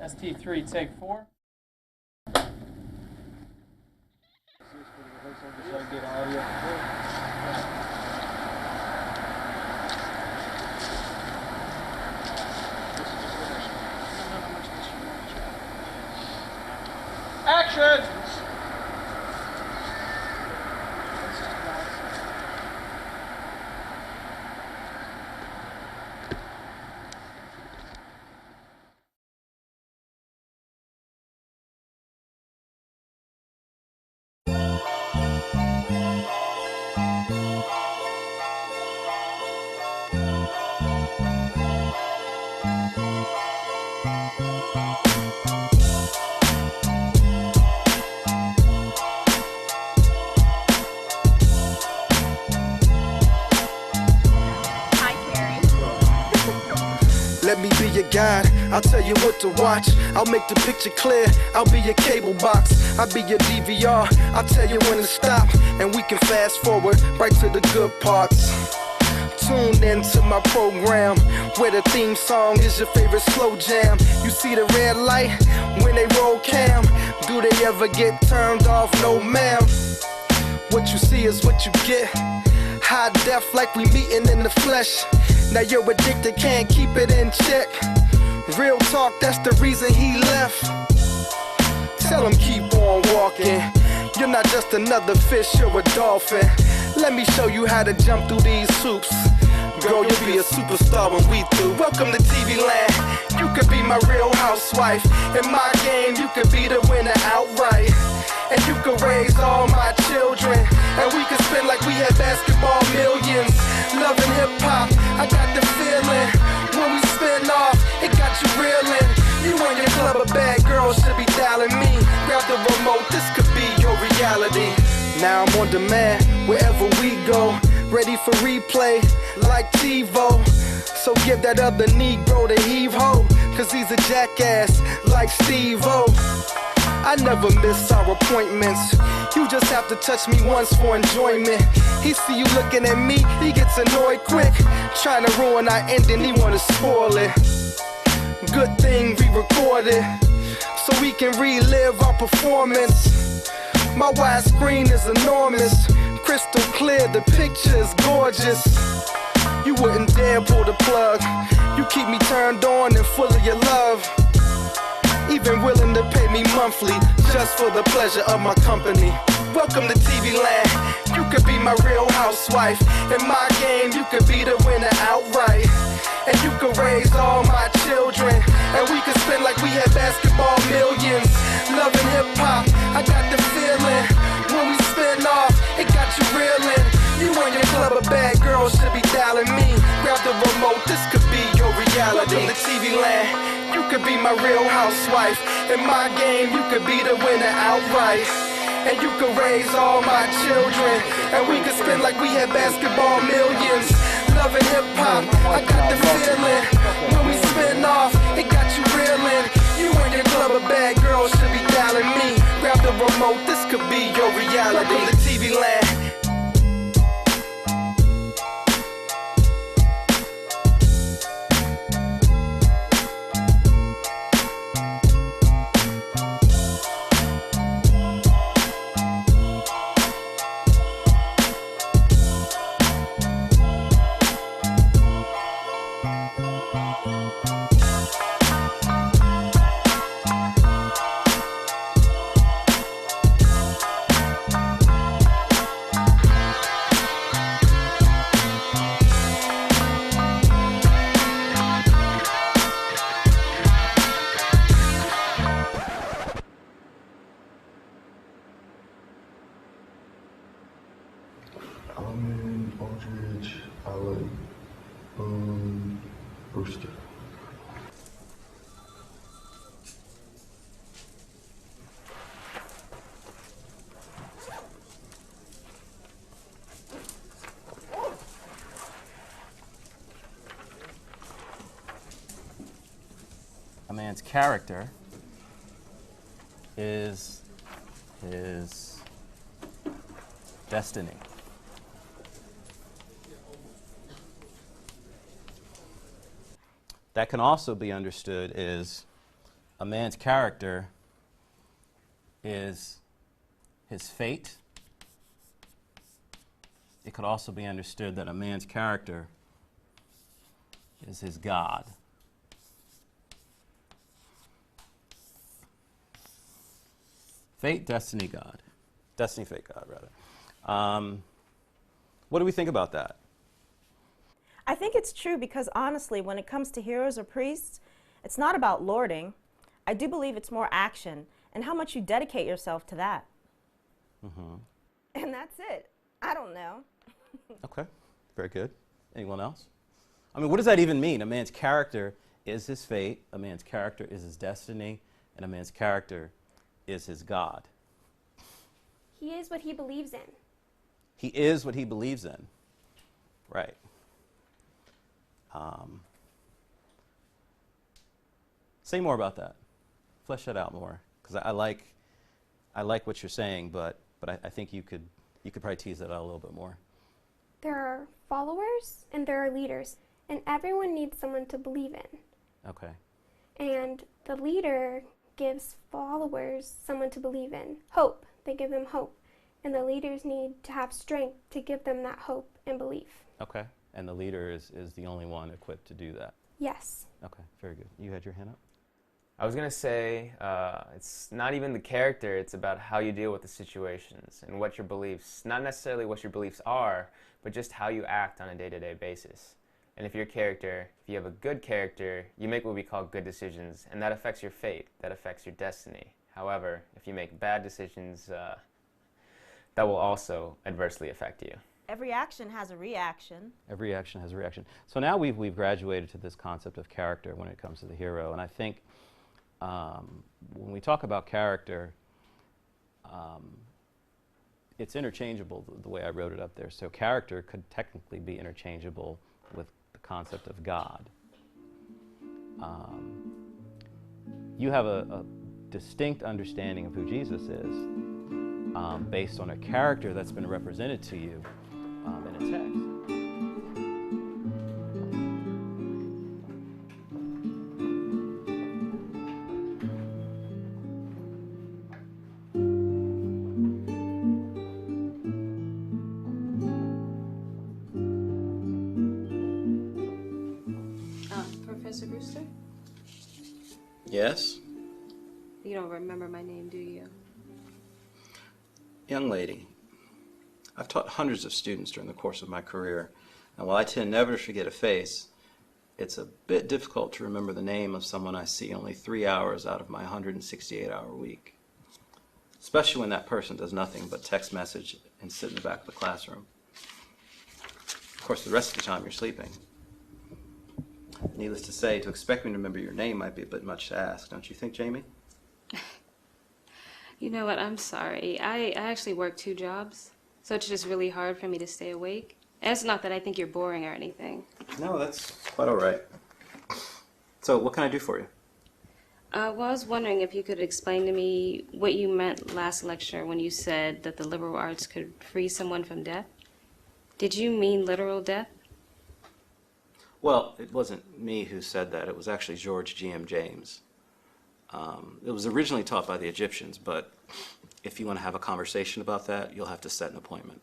ST3, take 4. Action! Let me be your guide, I'll tell you what to watch. I'll make the picture clear, I'll be your cable box. I'll be your DVR, I'll tell you when to stop. And we can fast forward right to the good parts. Tune into my program, where the theme song is your favorite slow jam. You see the red light when they roll cam. Do they ever get turned off? No ma'am. What you see is what you get. High def like we meeting in the flesh. Now you're addicted, can't keep it in check. Real talk, that's the reason he left. Tell him keep on walking. You're not just another fish, you're a dolphin. Let me show you how to jump through these hoops. Girl, you'll be a superstar when we through. Welcome to TV land. You could be my real housewife. In my game, you could be the winner outright. And you could raise all my children. And we could spend like we had basketball millions. Loving hip-hop, I got the feeling. When we spin off, it got you reeling. You and your club of bad girls should be dialing me. Grab the remote, this could be your reality. Now I'm on demand, wherever we go. Ready for replay, like TiVo. So give that other Negro the heave-ho. Cause he's a jackass, like Steve-O. I never miss our appointments. You just have to touch me once for enjoyment. He see you looking at me, he gets annoyed quick. Trying to ruin our ending, he wanna spoil it. Good thing we recorded, so we can relive our performance. My widescreen is enormous, crystal clear, the picture is gorgeous. You wouldn't dare pull the plug. You keep me turned on and full of your love. Even willing to pay me monthly just for the pleasure of my company. Welcome to TV land. You could be my real housewife. In my game, you could be the winner outright. And you could raise all my children. And we could spend like we had basketball millions. Loving hip-hop, I got the feeling. When we spin off, it got you reeling. You and your club of bad girls should be dialing me. Grab the remote, this could be your reality. Welcome to TV land. You could be my real housewife. In my game, you could be the winner outright. And you could raise all my children. And we could spend like we had basketball millions. Loving hip-hop, I got the feeling. When we spin off, it got you reeling. You and your club of bad girls should be dialing me. Grab the remote, this could be your reality. Welcome to TV land. Almond, Aldridge, Alec, Brewster. A man's character is his destiny. That can also be understood as a man's character is his fate. It could also be understood that a man's character is his God. Fate, destiny, God. Destiny, fate, God, rather. What do we think about that? I think it's true because honestly, when it comes to heroes or priests, it's not about lording. I do believe it's more action and how much you dedicate yourself to that. Mm-hmm. And that's it. I don't know. Okay, very good. Anyone else? I mean, what does that even mean? A man's character is his fate, a man's character is his destiny, and a man's character is his God. He is what he believes in. He is what he believes in. Right. Say more about that. Flesh that out more, because I like what you're saying, but I think you could probably tease that out a little bit more. There are followers and there are leaders, and everyone needs someone to believe in. Okay. And the leader gives followers someone to believe in. Hope. They give them hope. And the leaders need to have strength to give them that hope and belief. Okay. And the leader is the only one equipped to do that. Yes. Okay, very good. You had your hand up? I was going to say, it's not even the character, it's about how you deal with the situations and what your beliefs, not necessarily what your beliefs are, but just how you act on a day-to-day basis. And if your character, if you have a good character, you make what we call good decisions, and that affects your fate, that affects your destiny. However, if you make bad decisions, that will also adversely affect you. Every action has a reaction. Every action has a reaction. So now we've graduated to this concept of character when it comes to the hero, and I think when we talk about character, it's interchangeable the way I wrote it up there. So character could technically be interchangeable with the concept of God. You have a distinct understanding of who Jesus is based on a character that's been represented to you in a text. Professor Brewster? Yes? You don't remember my name, do you? Young lady, I've taught hundreds of students during the course of my career, and while I tend never to forget a face, it's a bit difficult to remember the name of someone I see only 3 hours out of my 168-hour week, especially when that person does nothing but text message and sit in the back of the classroom. Of course, the rest of the time you're sleeping. Needless to say, to expect me to remember your name might be a bit much to ask, don't you think, Jamie? You know what, I'm sorry. I actually work 2 jobs, so it's just really hard for me to stay awake. And it's not that I think you're boring or anything. No, that's quite all right. So, what can I do for you? Well, I was wondering if you could explain to me what you meant last lecture when you said that the liberal arts could free someone from death. Did you mean literal death? Well, it wasn't me who said that. It was actually George G.M. James. It was originally taught by the Egyptians, but if you want to have a conversation about that, you'll have to set an appointment.